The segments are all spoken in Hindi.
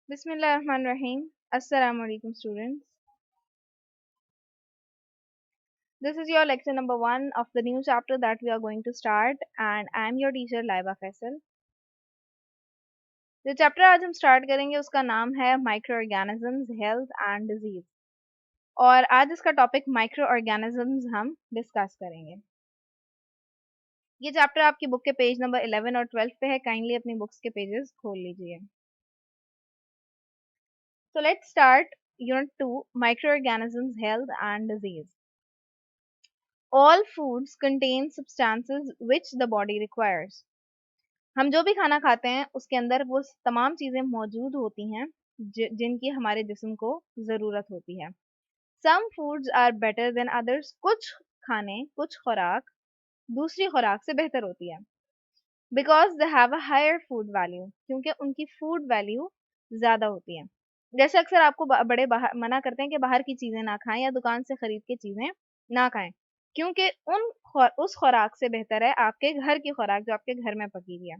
Bismillahirrahmanirrahim. Assalamu alaikum, students. This is your lecture number 1 of the new chapter that we are going to start, and I am your teacher Laiba Faisal. जो चैप्टर आज हम स्टार्ट करेंगे उसका नाम है micro organisms health and disease और आज इसका टॉपिक माइक्रो ऑर्गेनिजम्स हम डिस्कस करेंगे। ये चैप्टर आपकी बुक के पेज नंबर 11 और 12 पे है। काइंडली अपनी बुक्स के पेजेस खोल लीजिए। So let's start unit 2 microorganisms health and disease. All foods contain substances which the body requires. हम जो भी खाना खाते हैं उसके अंदर वो तमाम चीजें मौजूद होती हैं जिनकी हमारे जिस्म को जरूरत होती है। Some foods are better than others. कुछ खुराक दूसरी खुराक से बेहतर होती है। Because they have a higher food value. क्योंकि उनकी फूड वैल्यू ज्यादा होती है। जैसे अक्सर आपको बड़े मना करते हैं कि बाहर की चीजें ना खाएं या दुकान से खरीद के चीजें ना खाएं, क्योंकि उस खुराक से बेहतर है आपके घर की खुराक जो आपके घर में पकी हुई है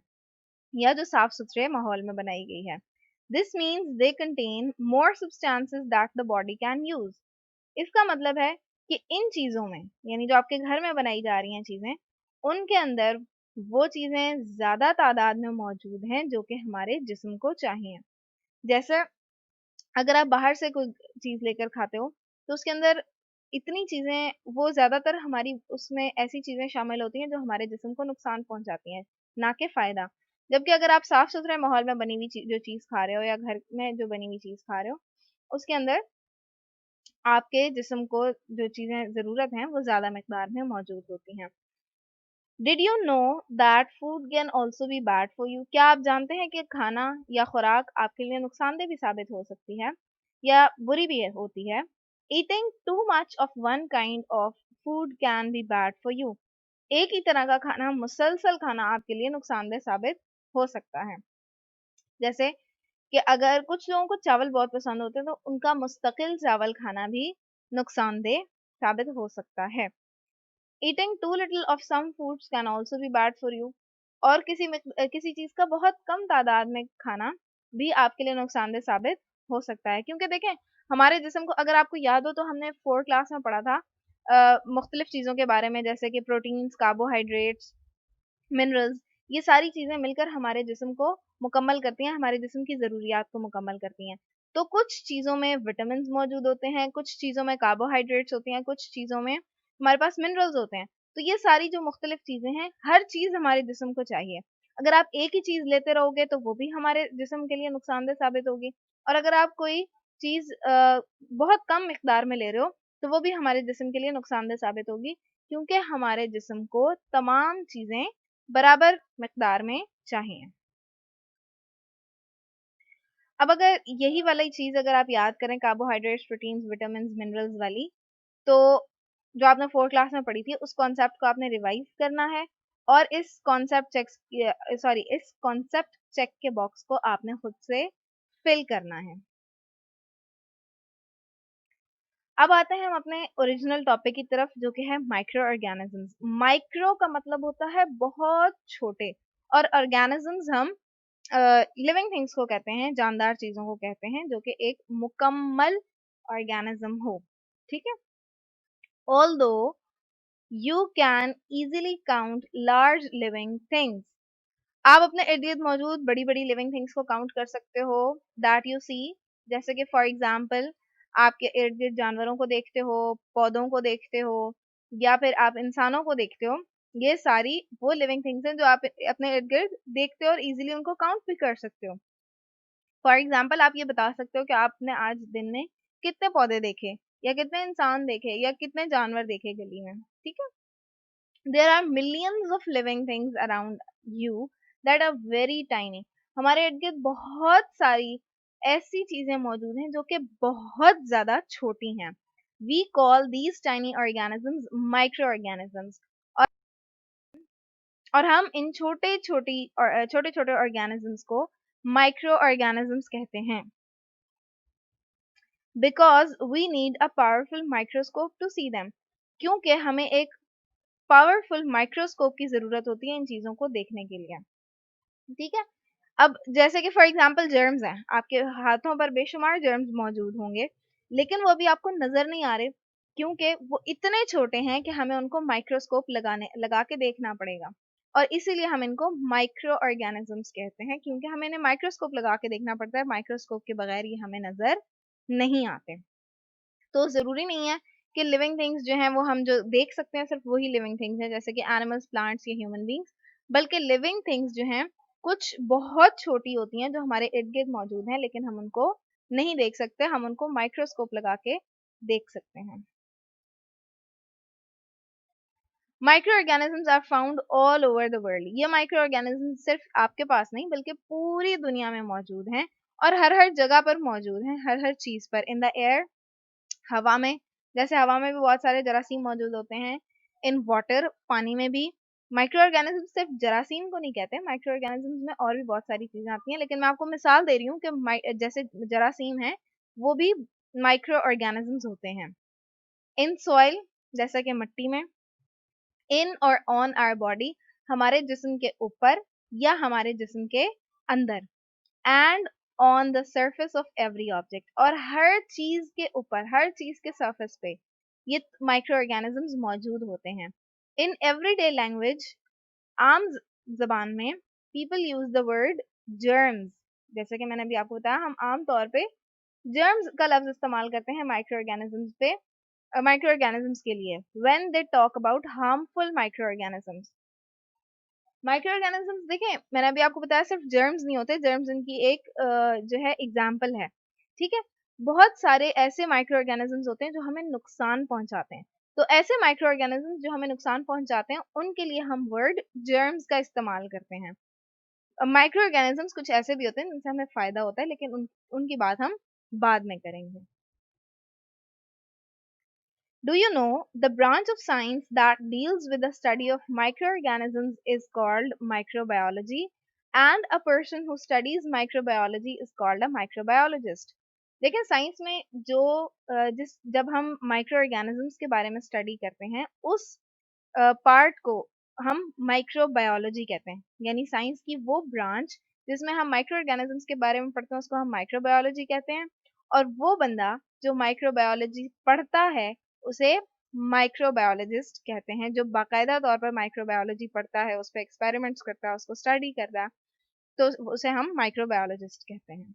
या जो साफ सुथरे माहौल में बनाई गई है। This means they contain more substances that the body can use. इसका मतलब है कि इन चीजों में, यानी जो आपके घर में बनाई जा रही हैं चीजें, उनके अंदर वो चीजें ज्यादा तादाद में मौजूद हैं जो कि हमारे जिस्म को चाहिए। जैसे अगर आप बाहर से कोई चीज लेकर खाते हो तो उसके अंदर इतनी चीजें, वो ज्यादातर हमारी उसमें ऐसी चीजें शामिल होती हैं जो हमारे जिस्म को नुकसान पहुंचाती हैं, ना कि फायदा। जबकि अगर आप साफ सुथरे माहौल में बनी हुई जो चीज खा रहे हो या घर में जो बनी हुई चीज खा रहे हो उसके अंदर आपके जिस्म को जो चीजें जरूरत हैं वो ज्यादा मिकदार में मौजूद होती हैं। Did you know that food can also be bad for you? क्या आप जानते हैं कि खाना या खुराक आपके लिए नुकसानदेह भी साबित हो सकती है या बुरी भी होती है। Eating too much of one kind of food can be bad for you. एक ही तरह का खाना, मुसलसल खाना आपके लिए नुकसानदेह साबित हो सकता है। जैसे कि अगर कुछ लोगों को चावल बहुत पसंद होते हैं तो उनका मुस्तकिल चावल खाना भी नुकसानदेह साबित हो सकता है। Eating too little of some foods can also be bad for you. और किसी चीज का बहुत कम तादाद में खाना भी आपके लिए नुकसानदेह साबित हो सकता है। क्योंकि देखें, हमारे जिस्म को, अगर आपको याद हो तो हमने 4 क्लास में पढ़ा था मुख्तलिफ चीज़ों के बारे में, जैसे कि प्रोटीन्स, कार्बोहाइड्रेट्स, मिनरल्स। ये सारी चीज़ें मिलकर हमारे जिस्म को मुकम्मल करती हैं, हमारे जिस्म की ज़रूरियात को मुकम्मल करती हैं। तो कुछ चीज़ों में विटामिन्स मौजूद होते हैं, कुछ चीज़ों में कार्बोहाइड्रेट्स होती हैं, कुछ चीज़ों में हमारे पास मिनरल्स होते हैं। तो ये सारी जो मुख्तलिफ चीज़ें हैं, हर चीज़ हमारे जिस्म को चाहिए। अगर आप एक ही चीज़ लेते रहोगे तो वो भी हमारे जिस्म के लिए नुकसानदेह साबित होगी, और अगर आप कोई चीज़ बहुत कम मिकदार में ले रहे हो तो वो भी हमारे जिस्म के लिए नुकसानदेह साबित होगी, क्योंकि हमारे जिस्म को तमाम चीज़ें बराबर मिकदार में चाहिए। अब अगर यही वाली चीज़ अगर आप याद करें, कार्बोहाइड्रेट्स, प्रोटीन्स, विटामिन्स, मिनरल्स वाली, तो जो आपने 4 क्लास में पढ़ी थी उस कॉन्सेप्ट को आपने रिवाइज करना है और इस कॉन्सेप्ट चेक के बॉक्स को आपने खुद से फिल करना है। अब आते हैं हम अपने ओरिजिनल टॉपिक की तरफ, जो कि है माइक्रो ऑर्गेनिजम्स। माइक्रो का मतलब होता है बहुत छोटे, और ऑर्गेनिजम्स हम लिविंग थिंग्स को कहते हैं, जानदार चीजों को कहते हैं जो कि एक मुकम्मल ऑर्गेनिज्म हो। ठीक है। Although you can easily count large living things. आप अपने इर्द गिर्द मौजूद बड़ी बड़ी लिविंग थिंग्स को काउंट कर सकते हो, दैट यू सी। जैसे कि फॉर एग्जाम्पल आपके इर्द गिर्द जानवरों को देखते हो, पौधों को देखते हो, या फिर आप इंसानों को देखते हो। ये सारी वो लिविंग थिंग्स हैं जो आप अपने इर्द गिर्द देखते हो और इजीली उनको काउंट भी कर सकते हो। फॉर एग्जाम्पल आप ये बता सकते हो कि आपने आज दिन में कितने पौधे देखे, या कितने इंसान देखे, या कितने जानवर देखे गली में। ठीक है। There are millions of living things around you that are very tiny. हमारे इर्द गिर्द बहुत सारी ऐसी चीजें मौजूद हैं जो कि बहुत ज्यादा छोटी हैं। We call these tiny organisms micro organisms. और हम इन छोटे छोटे ऑर्गेनिजम्स को माइक्रो ऑर्गेनिजम्स कहते हैं, because we need a powerful microscope to see them. क्योंकि हमें एक पावरफुल माइक्रोस्कोप की जरूरत होती है इन चीजों को देखने के लिए। ठीक है। अब जैसे कि फॉर एग्जांपल जर्म्स हैं, आपके हाथों पर बेशुमार जर्म्स मौजूद होंगे, लेकिन वो अभी आपको नजर नहीं आ रहे, क्योंकि वो इतने छोटे हैं कि हमें उनको माइक्रोस्कोप लगा के देखना पड़ेगा। और इसीलिए हम इनको माइक्रो ऑर्गेनिजम्स कहते हैं, क्योंकि हमें इन्हें माइक्रोस्कोप लगा के देखना पड़ता है, माइक्रोस्कोप के बगैर ये हमें नजर नहीं आते। तो ज़रूरी नहीं है कि लिविंग थिंग्स जो हैं वो हम जो देख सकते हैं सिर्फ वही लिविंग थिंग्स हैं, जैसे कि एनिमल्स, प्लांट्स या ह्यूमन बींग्स, बल्कि लिविंग थिंग्स जो हैं कुछ बहुत छोटी होती हैं जो हमारे इर्द गिर्द मौजूद हैं, लेकिन हम उनको नहीं देख सकते, हम उनको माइक्रोस्कोप लगा के देख सकते हैं। Micro organisms are found all over the world. ये माइक्रो ऑर्गेनिजम्स सिर्फ आपके पास नहीं बल्कि पूरी दुनिया में मौजूद हैं, और हर हर जगह पर मौजूद हैं, हर हर चीज पर। इन द एयर, हवा में, जैसे हवा में भी बहुत सारे जरासीम मौजूद होते हैं। इन वाटर, पानी में भी। माइक्रो ऑर्गेनिज्म सिर्फ जरासीम को नहीं कहते, माइक्रो ऑर्गेनिज्म में और भी बहुत सारी चीजें आती हैं, लेकिन मैं आपको मिसाल दे रही हूँ कि जैसे जरासीम है वो भी माइक्रो ऑर्गेनिजम्स होते हैं। इन सॉइल, जैसा कि मिट्टी में। इन और ऑन आवर बॉडी, हमारे जिस्म के ऊपर या हमारे जिस्म के अंदर। And on the surface of every object, और हर चीज के ऊपर, हर चीज के सरफेस पे ये माइक्रो ऑर्गेनिजम्स मौजूद होते हैं। इन एवरीडे लैंग्वेज, आम जबान में, people use the word germs. जैसे कि मैंने अभी आपको बताया, हम आम तौर पे जर्म्स का लफ्ज इस्तेमाल करते हैं माइक्रो ऑर्गेनिजम्स पे, माइक्रो ऑर्गेनिजम्स के लिए, when they talk about harmful micro organisms. Micro organisms देखें, मैंने अभी आपको बताया सिर्फ जर्म्स नहीं होते, जर्म्स इनकी एक जो है एग्जाम्पल है, ठीक है। बहुत सारे ऐसे माइक्रो ऑर्गेनिजम्स होते हैं जो हमें नुकसान पहुंचाते हैं। तो ऐसे माइक्रो ऑर्गेनिजम्स जो हमें नुकसान पहुंचाते हैं उनके लिए हम वर्ड जर्म्स का इस्तेमाल करते हैं। माइक्रो ऑर्गेनिजम्स कुछ ऐसे भी होते हैं जिनसे हमें फायदा होता है, लेकिन उनकी बात हम बाद में करेंगे। Do you know the branch of science that deals with the study of microorganisms is called microbiology, and a person who studies microbiology is called a microbiologist. देखिए साइंस में जो जिस जब हम माइक्रो ऑर्गेनिजम्स के बारे में स्टडी करते हैं उस पार्ट को हम माइक्रोबायोलॉजी कहते हैं, यानी साइंस की वो ब्रांच जिसमें हम माइक्रो ऑर्गेनिजम्स के बारे में पढ़ते हैं उसको हम माइक्रोबायोलॉजी कहते हैं। और वो बंदा जो माइक्रोबायोलॉजी पढ़ता है उसे माइक्रोबायोलॉजिस्ट कहते हैं, जो बाकायदा तौर पर माइक्रोबायोलॉजी पढ़ता है, उस पर एक्सपेरिमेंट्स करता है, उसको स्टडी करता है, तो उसे हम माइक्रोबायोलॉजिस्ट कहते हैं।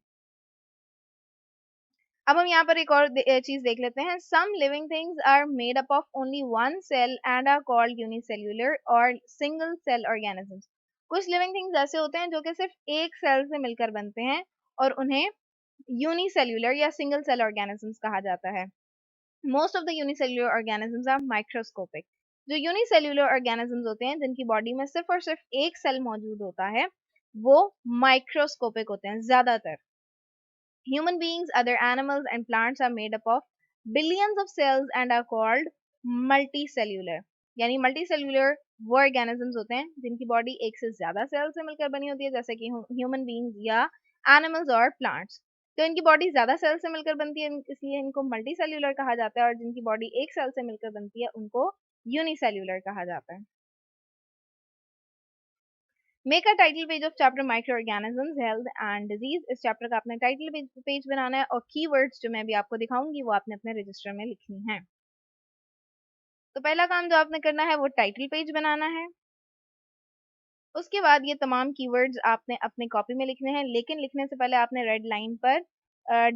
अब हम यहाँ पर एक और चीज देख लेते हैं। Some living things are made up of only one cell and are called unicellular और सिंगल सेल ऑर्गेनिजम्स। कुछ लिविंग थिंग्स ऐसे होते हैं जो कि सिर्फ एक सेल से मिलकर बनते हैं और उन्हें यूनिसेल्यूलर या सिंगल सेल ऑर्गेनिजम्स कहा जाता है। Most of the unicellular organisms are microscopic. जो यूनिसेल्यूलर ऑर्गेनिजम्स होते हैं जिनकी बॉडी में सिर्फ और सिर्फ एक सेल मौजूद होता है वो माइक्रोस्कोपिक होते हैं ज्यादातर। Human beings, other animals, and plants are made up of billions of cells and are called multicellular। यानी मल्टीसेल्यूलर वो ऑर्गेनिजम्स होते हैं जिनकी बॉडी एक से ज्यादा सेल से मिलकर बनी होती है, जैसे कि ह्यूमन बींग्स या एनिमल्स और प्लांट्स। तो इनकी बॉडी ज्यादा सेल से मिलकर बनती है, इसलिए इनको मल्टीसेल्यूलर कहा जाता है, और जिनकी बॉडी एक सेल से मिलकर बनती है उनको यूनिसेल्यूलर कहा जाता है। Make a title page of chapter micro organisms, health and disease. इस चैप्टर का आपने टाइटल पेज बनाना है, और कीवर्ड्स जो मैं अभी आपको दिखाऊंगी वो आपने अपने रजिस्टर में लिखनी है। तो पहला काम जो आपने करना है वो टाइटल पेज बनाना है। उसके बाद ये तमाम कीवर्ड्स आपने अपने कॉपी में लिखने हैं, लेकिन लिखने से पहले आपने रेड लाइन पर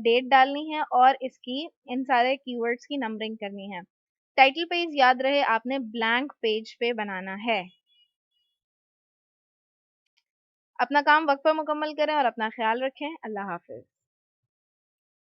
डेट डालनी है और इसकी इन सारे कीवर्ड्स की नंबरिंग करनी है। टाइटल पेज याद रहे आपने ब्लैंक पेज पे बनाना है। अपना काम वक्त पर मुकम्मल करें और अपना ख्याल रखें। अल्लाह हाफिज।